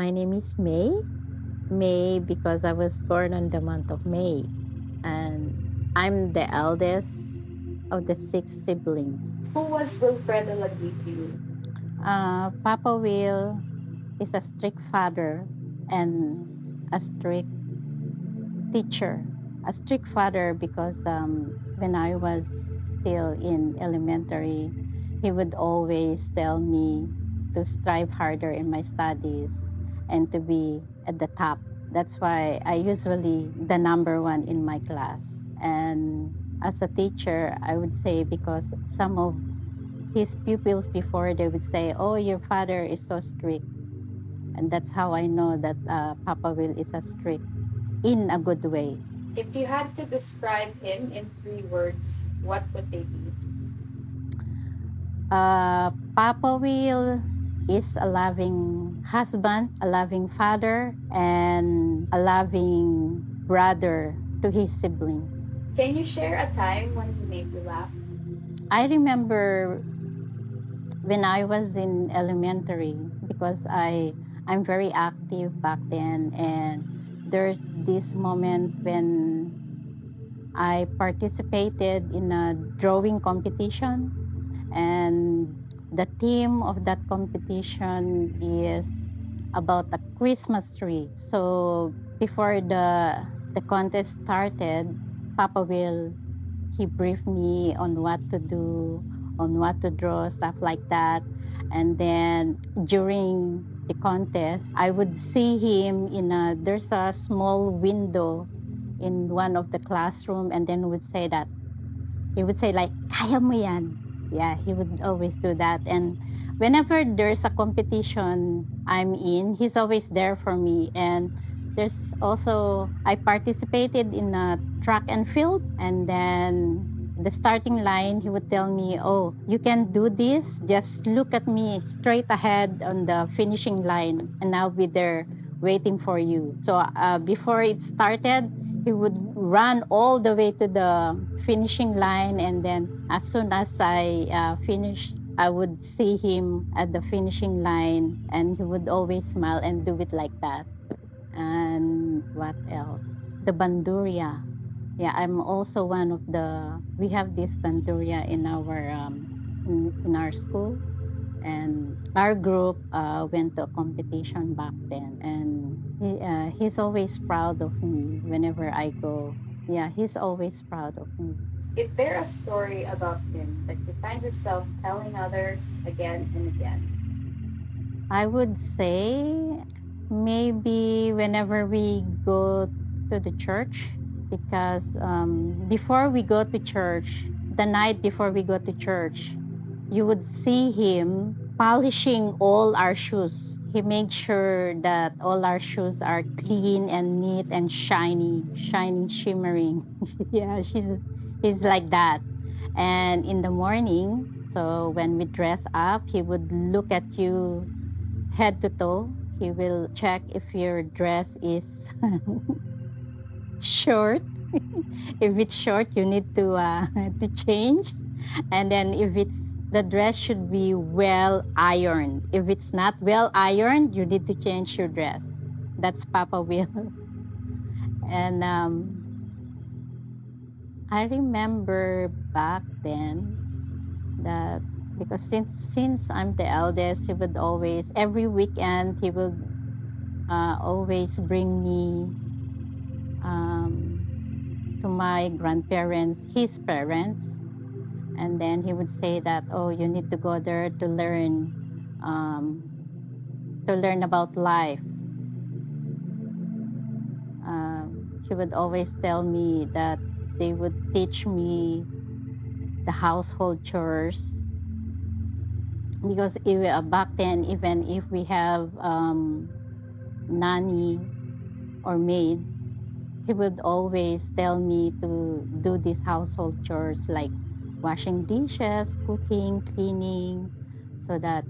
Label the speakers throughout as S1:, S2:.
S1: My name is May. May because I was born on the month of May. And I'm the eldest of the 6 siblings.
S2: Who was Wilfredo Lagui to you?
S1: Papa Will is a strict father and a strict teacher. A strict father because when I was still in elementary, he would always tell me to strive harder in my studies and to be at the top. That's why I usually the number one in my class. And as a teacher, I would say because some of his pupils before they would say, "Oh, your father is so strict," and that's how I know that Papa Will is a strict in a good way.
S2: If you had to describe him in 3 words, what would they be?
S1: Papa Will is a loving husband, a loving father, and a loving brother to his siblings.
S2: Can you share a time when he made you laugh?
S1: I remember when I was in elementary because I'm very active back then, and there's this moment when I participated in a drawing competition, and the theme of that competition is about a Christmas tree. So before the contest started, Papa Will he briefed me on what to do, on what to draw, stuff like that. And then during the contest, I would see him there's a small window in one of the classroom, and then he would say like, "Kaya mo yan." Yeah, he would always do that. And whenever there's a competition I'm in, he's always there for me. And there's also, I participated in a track and field, and then the starting line, he would tell me, "Oh, you can do this. Just look at me straight ahead on the finishing line, and I'll be there waiting for you." So before it started, he would run all the way to the finishing line, and then as soon as I finished, I would see him at the finishing line, and he would always smile and do it like that. And what else? The banduria. Yeah, I'm also one of we have this banduria in our school, and our group went to a competition back then, and he's always proud of me whenever I go. Yeah, he's always proud of me.
S2: Is there a story about him that you find yourself telling others again and again?
S1: I would say maybe whenever we go to the church, because before we go to church, the night before we go to church, you would see him polishing all our shoes. He made sure that all our shoes are clean and neat and shiny, shimmering. Yeah, he's like that. And in the morning, so when we dress up, he would look at you head to toe. He will check if your dress is short. If it's short, you need to to change. And then if the dress should be well ironed. If it's not well ironed, you need to change your dress. That's Papa Will. And I remember back then that because since I'm the eldest, he would always every weekend he would always bring me to my grandparents, his parents, and then he would say that, "Oh, you need to go there to learn about life." He would always tell me that they would teach me the household chores, because back then, even if we have nanny or maid, he would always tell me to do these household chores like washing dishes, cooking, cleaning, so that,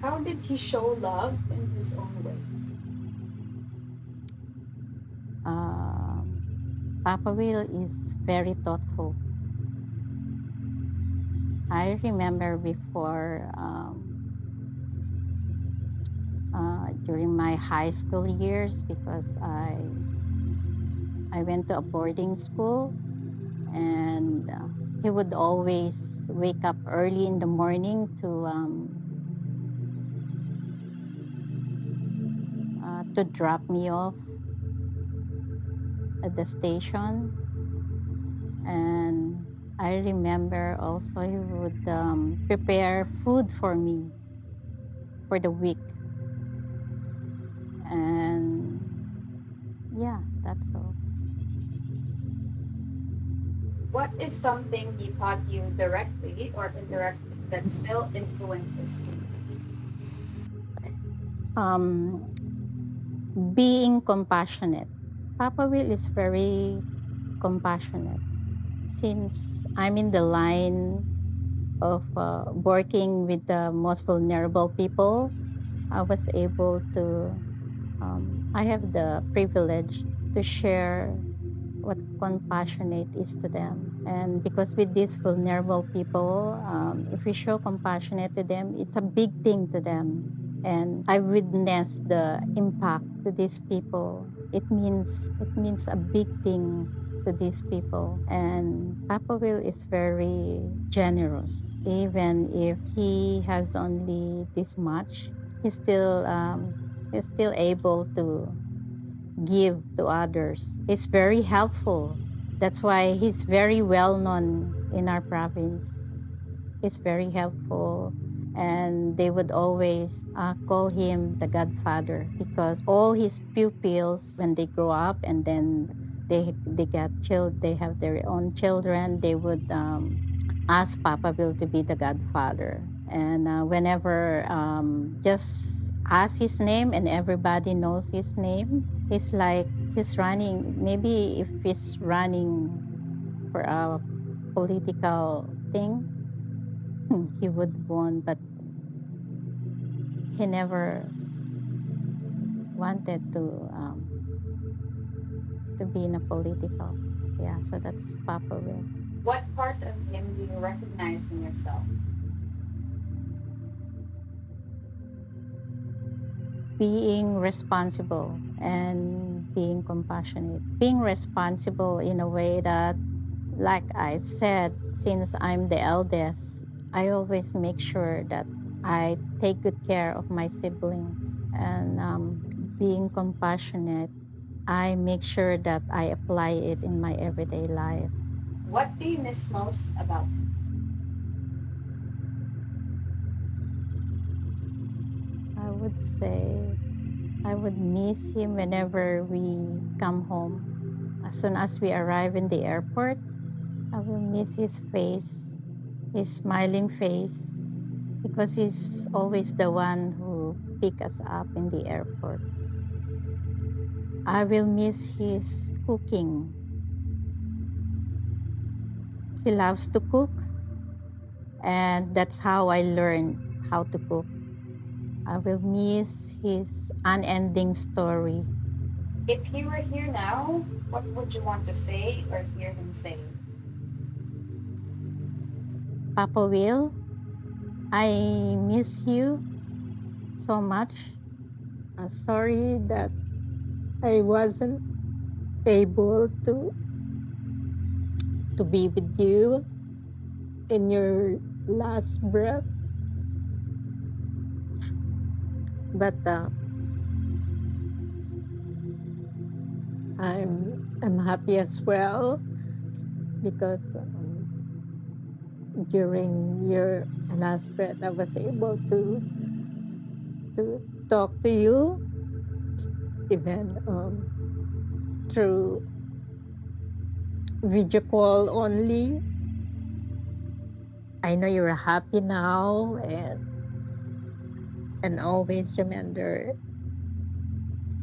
S2: How did he show love in his own way?
S1: Papa Will is very thoughtful. I remember before during my high school years because I went to a boarding school, and he would always wake up early in the morning to drop me off at the station. And I remember also he would prepare food for me for the week. And yeah, that's all.
S2: What is something he taught you directly or indirectly that still influences you?
S1: Um, Being compassionate. Papa Will is very compassionate. Since I'm in the line of working with the most vulnerable people, I was able to, I have the privilege to share what compassionate is to them. And because with these vulnerable people, if we show compassionate to them, it's a big thing to them. And I witnessed the impact to these people. It means a big thing to these people. And Papa Will is very generous. Even if he has only this much, he's still able to give to others. He's very helpful. That's why he's very well known in our province. He's very helpful. And they would always call him the Godfather because all his pupils, when they grow up and then they have their own children, they would ask Papa Bill to be the Godfather. And whenever just ask his name and everybody knows his name, he's like he's running. Maybe if he's running for a political thing, he would won, but he never wanted to be in a political. Yeah, so that's Papa Will.
S2: What part of him do you recognize in yourself?
S1: Being responsible and being compassionate. Being responsible in a way that, like I said, since I'm the eldest, I always make sure that I take good care of my siblings. And being compassionate, I make sure that I apply it in my everyday life.
S2: What do you miss most about him?
S1: I would say I would miss him whenever we come home. As soon as we arrive in the airport, I will miss his face, his smiling face, because he's always the one who pick us up in the airport. I will miss his cooking. He loves to cook, and that's how I learned how to cook. I will miss his unending story.
S2: If he were here now, what would you want to say or hear him say?
S1: Papa Will, I miss you so much. Sorry that I wasn't able to be with you in your last breath, but I'm happy as well because during your last breath I was able to talk to you even through video call only. I know you're happy now, and always remember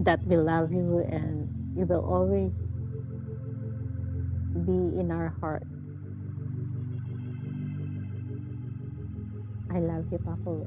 S1: that we love you and you will always be in our heart. I love you, Papa.